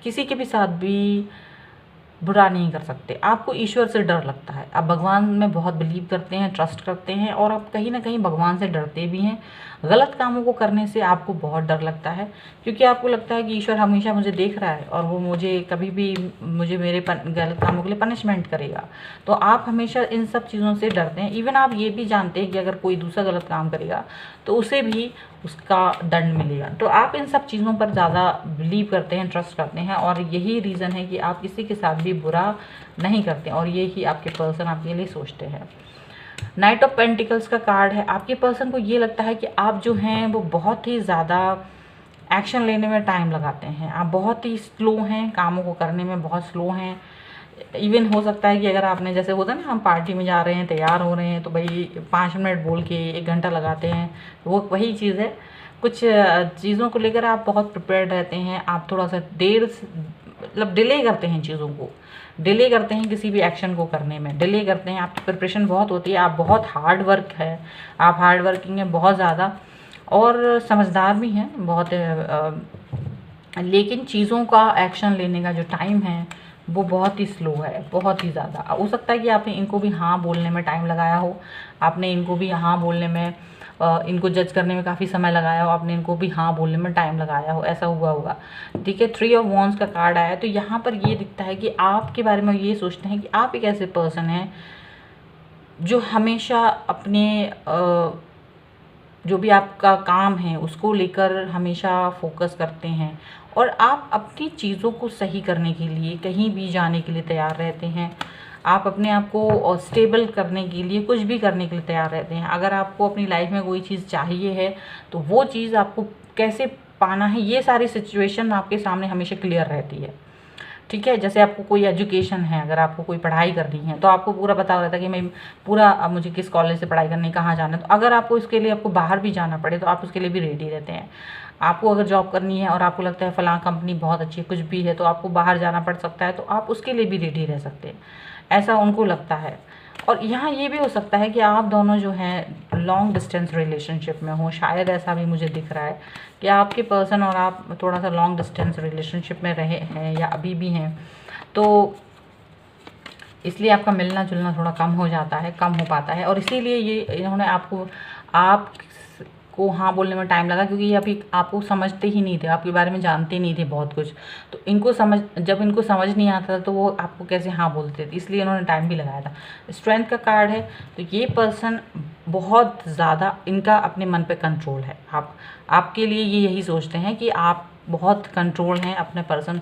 [SPEAKER 1] किसी के भी साथ भी बुरा नहीं कर सकते। आपको ईश्वर से डर लगता है, आप भगवान में बहुत बिलीव करते हैं, ट्रस्ट करते हैं और आप कहीं ना कहीं भगवान से डरते भी हैं। गलत कामों को करने से आपको बहुत डर लगता है क्योंकि आपको लगता है कि ईश्वर हमेशा मुझे देख रहा है और वो मुझे कभी भी मुझे मेरे गलत कामों के लिए पनिशमेंट करेगा। तो आप हमेशा इन सब चीज़ों से डरते हैं। इवन आप ये भी जानते हैं कि अगर कोई दूसरा गलत काम करेगा तो उसे भी उसका दंड मिलेगा। तो आप इन सब चीज़ों पर ज़्यादा बिलीव करते हैं, ट्रस्ट करते हैं और यही रीज़न है कि आप किसी के साथ भी बुरा नहीं करते और यही आपके पर्सन आपके लिए सोचते हैं। नाइट ऑफ पेंटिकल्स का कार्ड है। आपके पर्सन को ये लगता है कि आप जो हैं वो बहुत ही ज़्यादा एक्शन लेने में टाइम लगाते हैं, आप बहुत ही स्लो हैं, कामों को करने में बहुत स्लो हैं। इवन हो सकता है कि अगर आपने जैसे होता है ना, हम पार्टी में जा रहे हैं, तैयार हो रहे हैं तो भाई 5 मिनट बोल के 1 घंटा लगाते हैं, वो वही चीज़ है। कुछ चीज़ों को लेकर आप बहुत प्रिपेयर्ड रहते हैं, आप थोड़ा सा देर मतलब डिले करते हैं, चीज़ों को डिले करते हैं, किसी भी एक्शन को करने में डिले करते हैं। आपकी प्रिपरेशन बहुत होती है, आप बहुत हार्ड वर्क है, आप हार्ड वर्किंग हैं बहुत ज़्यादा और समझदार भी हैं बहुत, लेकिन चीज़ों का एक्शन लेने का जो टाइम है वो बहुत ही स्लो है, बहुत ही ज़्यादा। हो सकता है कि आपने इनको भी हाँ बोलने में टाइम लगाया हो, आपने इनको भी हाँ बोलने में, इनको जज करने में काफ़ी समय लगाया हो, आपने इनको भी हाँ बोलने में टाइम लगाया हो, ऐसा हुआ होगा। ठीक है, 3 ऑफ वॉन्ड्स का कार्ड आया तो यहाँ पर ये दिखता है कि आपके बारे में ये सोचते हैं कि आप एक ऐसे पर्सन हैं जो हमेशा अपने जो भी आपका काम है उसको लेकर हमेशा फोकस करते हैं और आप अपनी चीज़ों को सही करने के लिए कहीं भी जाने के लिए तैयार रहते हैं। आप अपने आप को स्टेबल करने के लिए कुछ भी करने के लिए तैयार रहते हैं। अगर आपको अपनी लाइफ में कोई चीज़ चाहिए है तो वो चीज़ आपको कैसे पाना है, ये सारी सिचुएशन आपके सामने हमेशा क्लियर रहती है। ठीक है, जैसे आपको कोई एजुकेशन है, अगर आपको कोई पढ़ाई करनी है तो आपको पूरा पता रहता है कि मैं पूरा अब मुझे किस कॉलेज से पढ़ाई करनी, कहाँ जाना है। तो अगर आपको इसके लिए आपको बाहर भी जाना पड़े तो आप उसके लिए भी रेडी रहते हैं। आपको अगर जॉब करनी है और आपको लगता है फ़लाँ कंपनी बहुत अच्छी है, कुछ भी है, तो आपको बाहर जाना पड़ सकता है तो आप उसके लिए भी रेडी रह सकते हैं, ऐसा उनको लगता है। और यहाँ ये भी हो सकता है कि आप दोनों जो हैं लॉन्ग डिस्टेंस रिलेशनशिप में हो, शायद ऐसा भी मुझे दिख रहा है कि आपके पर्सन और आप थोड़ा सा लॉन्ग डिस्टेंस रिलेशनशिप में रहे हैं या अभी भी हैं, तो इसलिए आपका मिलना जुलना थोड़ा कम हो जाता है, कम हो पाता है। और इसीलिए ये इन्होंने आपको हाँ बोलने में टाइम लगा, क्योंकि ये अभी आपको समझते ही नहीं थे, आपके बारे में जानते नहीं थे बहुत कुछ। तो जब इनको समझ नहीं आता था तो वो आपको कैसे हाँ बोलते थे, इसलिए इन्होंने टाइम भी लगाया था। स्ट्रेंथ का कार्ड है, तो ये पर्सन बहुत ज़्यादा, इनका अपने मन पे कंट्रोल है। आपके लिए ये यही सोचते हैं कि आप बहुत कंट्रोल हैं अपने पर्सन,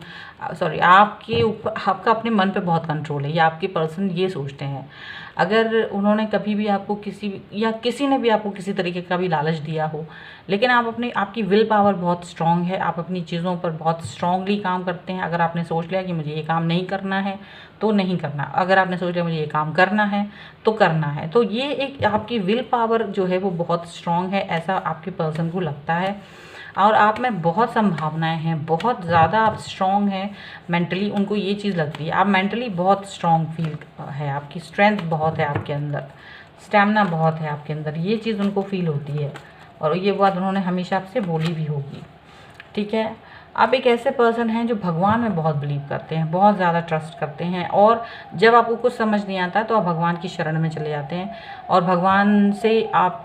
[SPEAKER 1] सॉरी आपके ऊपर, आपका अपने मन पे बहुत कंट्रोल है, ये आपके पर्सन ये सोचते हैं। अगर उन्होंने कभी भी आपको किसी ने भी आपको किसी तरीके का भी लालच दिया हो, लेकिन आपकी विल पावर बहुत स्ट्रांग है, आप अपनी चीज़ों पर बहुत स्ट्रांगली काम करते हैं। अगर आपने सोच लिया कि मुझे ये काम नहीं करना है तो नहीं करना, अगर आपने सोच लिया मुझे ये काम करना है तो करना है, तो ये एक आपकी विल पावर जो है वो बहुत स्ट्रांग है, ऐसा आपके पर्सन को लगता है। और आप में बहुत संभावनाएं हैं, बहुत ज़्यादा आप स्ट्रॉन्ग हैं मेंटली, उनको ये चीज़ लगती है। आप मेंटली बहुत स्ट्रॉन्ग फील है, आपकी स्ट्रेंथ बहुत है आपके अंदर, स्टैमिना बहुत है आपके अंदर, ये चीज़ उनको फील होती है। और ये बात उन्होंने हमेशा आपसे बोली भी होगी, ठीक है। आप एक ऐसे पर्सन हैं जो भगवान में बहुत बिलीव करते हैं, बहुत ज़्यादा ट्रस्ट करते हैं, और जब आपको कुछ समझ नहीं आता तो आप भगवान की शरण में चले जाते हैं और भगवान से आप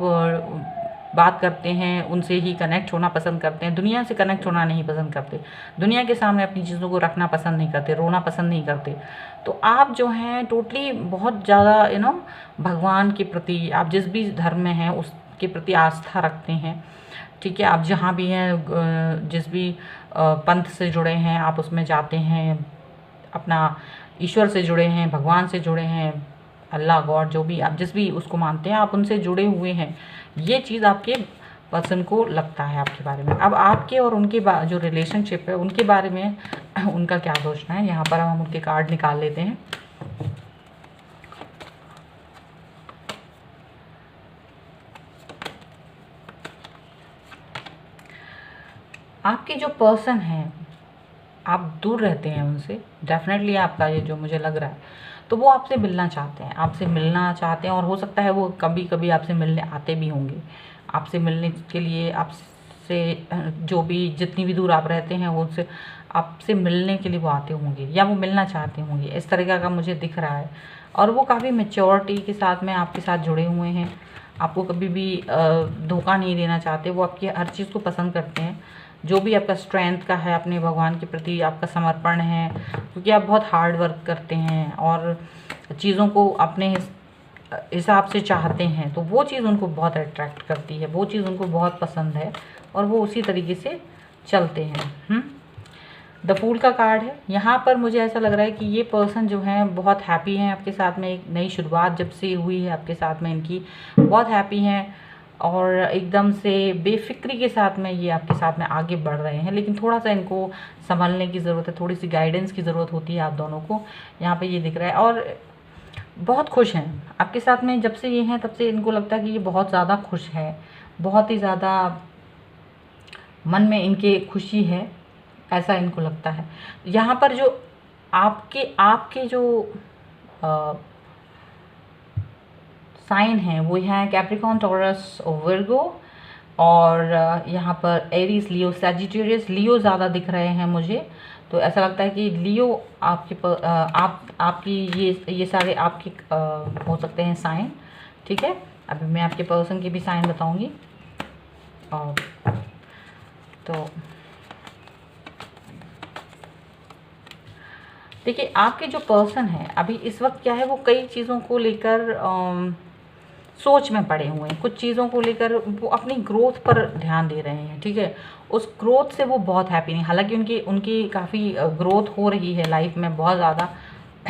[SPEAKER 1] बात करते हैं, उनसे ही कनेक्ट होना पसंद करते हैं, दुनिया से कनेक्ट होना नहीं पसंद करते, दुनिया के सामने अपनी चीज़ों को रखना पसंद नहीं करते, रोना पसंद नहीं करते। तो आप जो हैं टोटली बहुत ज़्यादा भगवान के प्रति, आप जिस भी धर्म में हैं उसके प्रति आस्था रखते हैं, ठीक है। आप जहाँ भी हैं, जिस भी पंथ से जुड़े हैं आप उसमें जाते हैं, अपना ईश्वर से जुड़े हैं, भगवान से जुड़े हैं, अल्लाह गॉड जो भी आप जिस भी उसको मानते हैं, आप उनसे जुड़े हुए हैं। ये चीज़ आपके पर्सन को लगता है आपके बारे में। अब आपके और उनके जो रिलेशनशिप है उनके बारे में उनका क्या सोचना है, यहाँ पर हम उनके कार्ड निकाल लेते हैं। आपके जो पर्सन हैं, आप दूर रहते हैं उनसे, डेफिनेटली आपका ये जो मुझे लग रहा है, तो वो आपसे मिलना चाहते हैं, आपसे मिलना चाहते हैं। और हो सकता है वो कभी कभी आपसे मिलने आते भी होंगे, आपसे मिलने के लिए, आपसे जो भी जितनी भी दूर आप रहते हैं उनसे आपसे मिलने के लिए वो आते होंगे, या वो मिलना चाहते होंगे, इस तरीक़ा का मुझे दिख रहा है। और वो काफ़ी मैच्योरिटी के साथ में आपके साथ जुड़े हुए हैं, आपको कभी भी धोखा नहीं देना चाहते, वो आपकी हर चीज़ को पसंद करते हैं। जो भी आपका स्ट्रेंथ का है, अपने भगवान के प्रति आपका समर्पण है, क्योंकि आप बहुत हार्ड वर्क करते हैं और चीज़ों को अपने हिसाब से चाहते हैं, तो वो चीज़ उनको बहुत अट्रैक्ट करती है, वो चीज़ उनको बहुत पसंद है और वो उसी तरीके से चलते हैं। द फूल का कार्ड है, यहाँ पर मुझे ऐसा लग रहा है कि ये पर्सन जो है बहुत हैप्पी हैं आपके साथ में, एक नई शुरुआत जब से हुई है आपके साथ में इनकी, बहुत हैप्पी हैं और एकदम से बेफिक्री के साथ में ये आपके साथ में आगे बढ़ रहे हैं। लेकिन थोड़ा सा इनको संभलने की ज़रूरत है, थोड़ी सी गाइडेंस की ज़रूरत होती है आप दोनों को, यहाँ पे ये दिख रहा है। और बहुत खुश हैं आपके साथ में, जब से ये हैं तब से इनको लगता है कि ये बहुत ज़्यादा खुश है, बहुत ही ज़्यादा मन में इनके खुशी है, ऐसा इनको लगता है। यहाँ पर जो आपके जो साइन हैं वो हैं कैप्रिकॉर्न, टॉरस और विर्गो, और यहाँ पर एरीज, लियो, सैजिटेरियस, लियो ज़्यादा दिख रहे हैं मुझे। तो ऐसा लगता है कि लियो आपकी ये सारे आपके हो सकते हैं साइन, ठीक है। अभी मैं आपके पर्सन के भी साइन बताऊंगी। और तो देखिए आपके जो पर्सन है अभी इस वक्त क्या है, वो कई चीज़ों को लेकर सोच में पड़े हुए हैं, कुछ चीज़ों को लेकर वो अपनी ग्रोथ पर ध्यान दे रहे हैं, ठीक है। उस ग्रोथ से वो बहुत हैप्पी नहीं, हालांकि उनकी काफ़ी ग्रोथ हो रही है लाइफ में बहुत ज़्यादा,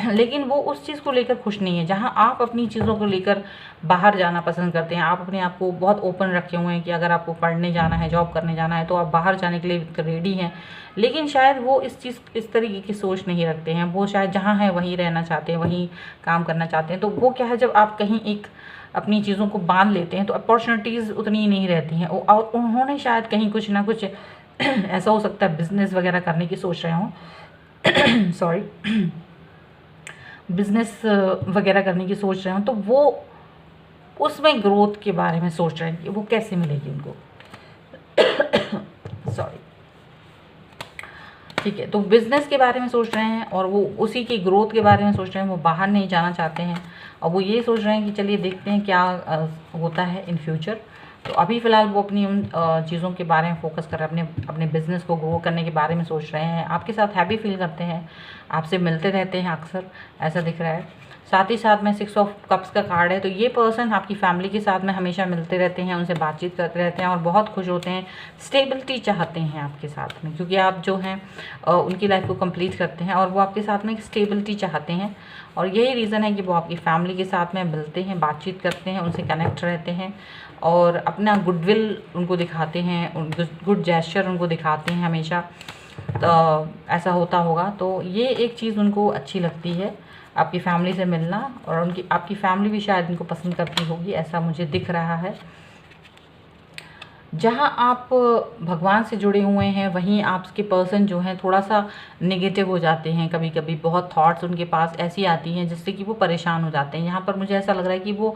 [SPEAKER 1] लेकिन वो उस चीज़ को लेकर खुश नहीं है। जहाँ आप अपनी चीज़ों को लेकर बाहर जाना पसंद करते हैं, आप अपने आप को बहुत ओपन रखे हुए हैं कि अगर आपको पढ़ने जाना है, जॉब करने जाना है, तो आप बाहर जाने के लिए रेडी हैं, लेकिन शायद वो इस तरीके की सोच नहीं रखते हैं। वो शायद जहाँ है वहीं रहना चाहते हैं, वहीं काम करना चाहते हैं। तो वो क्या है, जब आप कहीं एक अपनी चीज़ों को बांध लेते हैं तो अपॉर्चुनिटीज़ उतनी ही नहीं रहती हैं, और उन्होंने शायद कहीं कुछ ना कुछ ऐसा हो सकता है बिजनेस वगैरह करने की सोच रहे हों सॉरी बिज़नेस वगैरह करने की सोच रहे हो तो वो उसमें ग्रोथ के बारे में सोच रहे हैं कि वो कैसे मिलेगी उनको। सॉरी, ठीक है। तो बिज़नेस के बारे में सोच रहे हैं और वो उसी की ग्रोथ के बारे में सोच रहे हैं, वो बाहर नहीं जाना चाहते हैं और वो ये सोच रहे हैं कि चलिए देखते हैं क्या होता है इन फ्यूचर। तो अभी फ़िलहाल वो अपनी उन चीज़ों के बारे में फ़ोकस कर रहे हैं, अपने बिज़नेस को ग्रो करने के बारे में सोच रहे हैं। आपके साथ हैप्पी फील करते हैं, आपसे मिलते रहते हैं अक्सर, ऐसा दिख रहा है। साथ ही साथ में 6 ऑफ कप्स का कार्ड है, तो ये पर्सन आपकी फैमिली के साथ में हमेशा मिलते रहते हैं, उनसे बातचीत करते रहते हैं और बहुत खुश होते हैं, स्टेबिलिटी चाहते हैं आपके साथ में, क्योंकि आप जो हैं उनकी लाइफ को कंप्लीट करते हैं और वो आपके साथ में स्टेबिलिटी चाहते हैं। और यही रीज़न है कि वो आपकी फैमिली के साथ में मिलते हैं, बातचीत करते हैं, उनसे कनेक्ट रहते हैं और अपना गुडविल उनको दिखाते हैं, गुड जेस्चर उनको दिखाते हैं हमेशा। तो ऐसा होता होगा, तो ये एक चीज़ उनको अच्छी लगती है, आपकी फैमिली से मिलना, और उनकी आपकी फैमिली भी शायद उनको पसंद करती होगी, ऐसा मुझे दिख रहा है। जहाँ आप भगवान से जुड़े हुए हैं वहीं आपके पर्सन जो हैं थोड़ा सा नेगेटिव हो जाते हैं, कभी कभी बहुत थॉट्स उनके पास ऐसी आती हैं जिससे कि वो परेशान हो जाते हैं। यहाँ पर मुझे ऐसा लग रहा है कि वो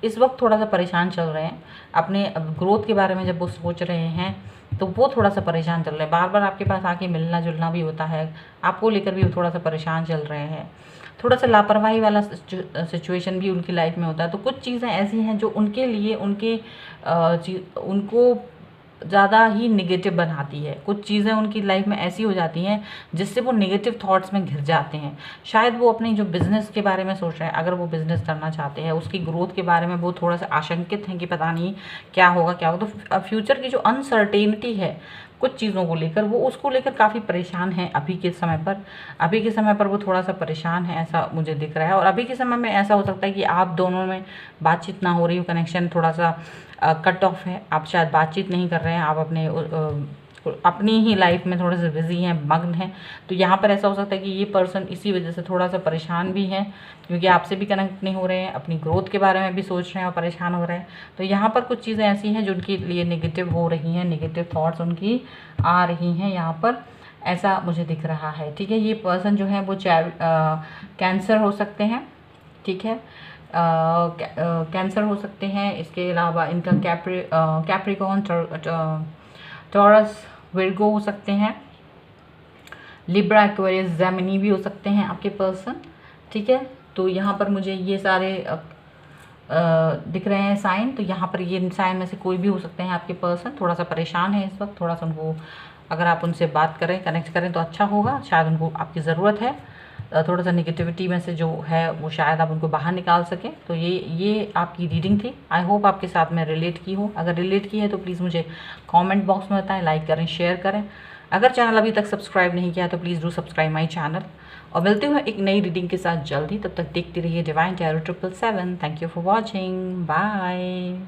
[SPEAKER 1] इस वक्त थोड़ा सा परेशान चल रहे हैं, अपने ग्रोथ के बारे में जब वो सोच रहे हैं तो वो थोड़ा सा परेशान चल रहे हैं। बार बार आपके पास आके मिलना जुलना भी होता है, आपको लेकर भी वो थोड़ा सा परेशान चल रहे हैं। थोड़ा सा लापरवाही वाला सिचुएशन भी उनकी लाइफ में होता है। तो कुछ चीज़ें ऐसी हैं जो उनके लिए उनको ज़्यादा ही नेगेटिव बनाती है। कुछ चीज़ें उनकी लाइफ में ऐसी हो जाती हैं जिससे वो नेगेटिव थॉट्स में घिर जाते हैं। शायद वो अपने जो बिज़नेस के बारे में सोच रहे हैं, अगर वो बिज़नेस करना चाहते हैं, उसकी ग्रोथ के बारे में वो थोड़ा सा आशंकित हैं कि पता नहीं क्या होगा क्या होगा। तो फ्यूचर की जो अनसर्टेनिटी है कुछ चीज़ों को लेकर, वो उसको लेकर काफ़ी परेशान हैं अभी के समय पर वो थोड़ा सा परेशान है, ऐसा मुझे दिख रहा है। और अभी के समय में ऐसा हो सकता है कि आप दोनों में बातचीत ना हो रही हो, कनेक्शन थोड़ा सा कट ऑफ है, आप शायद बातचीत नहीं कर रहे हैं, आप अपनी ही लाइफ में थोड़े से बिजी हैं, मग्न हैं। तो यहाँ पर ऐसा हो सकता है कि ये पर्सन इसी वजह से थोड़ा सा परेशान भी हैं, क्योंकि आपसे भी कनेक्ट नहीं हो रहे हैं, अपनी ग्रोथ के बारे में भी सोच रहे हैं और परेशान हो रहे हैं। तो यहाँ पर कुछ चीज़ें ऐसी हैं जो उनके लिए नेगेटिव हो रही हैं, नेगेटिव थॉट्स उनकी आ रही हैं यहाँ पर, ऐसा मुझे दिख रहा है। ठीक है, ये पर्सन जो है वो कैंसर हो सकते हैं, ठीक है, कैंसर हो सकते हैं। इसके अलावा इनका कैप्रिकॉर्न, टॉरस, विर्गो हो सकते हैं, लिब्रा, एक्वेरियस, जेमिनी भी हो सकते हैं आपके पर्सन। ठीक है, तो यहाँ पर मुझे ये सारे दिख रहे हैं साइन। तो यहाँ पर ये साइन में से कोई भी हो सकते हैं आपके पर्सन। थोड़ा सा परेशान है इस वक्त, थोड़ा सा उनको, अगर आप उनसे बात करें, कनेक्ट करें तो अच्छा होगा। शायद उनको आपकी ज़रूरत है, थोड़ा सा नेगेटिविटी में से जो है वो शायद आप उनको बाहर निकाल सकें। तो ये आपकी रीडिंग थी। आई होप आपके साथ में रिलेट की हो। अगर रिलेट की है तो प्लीज़ मुझे कमेंट बॉक्स में बताएं, लाइक करें, शेयर करें। अगर चैनल अभी तक सब्सक्राइब नहीं किया तो please do subscribe my channel. और मिलते हुए एक नई रीडिंग के साथ जल्दी, तब तक देखते रहिए divine tarot 777। Thank you for watching, bye.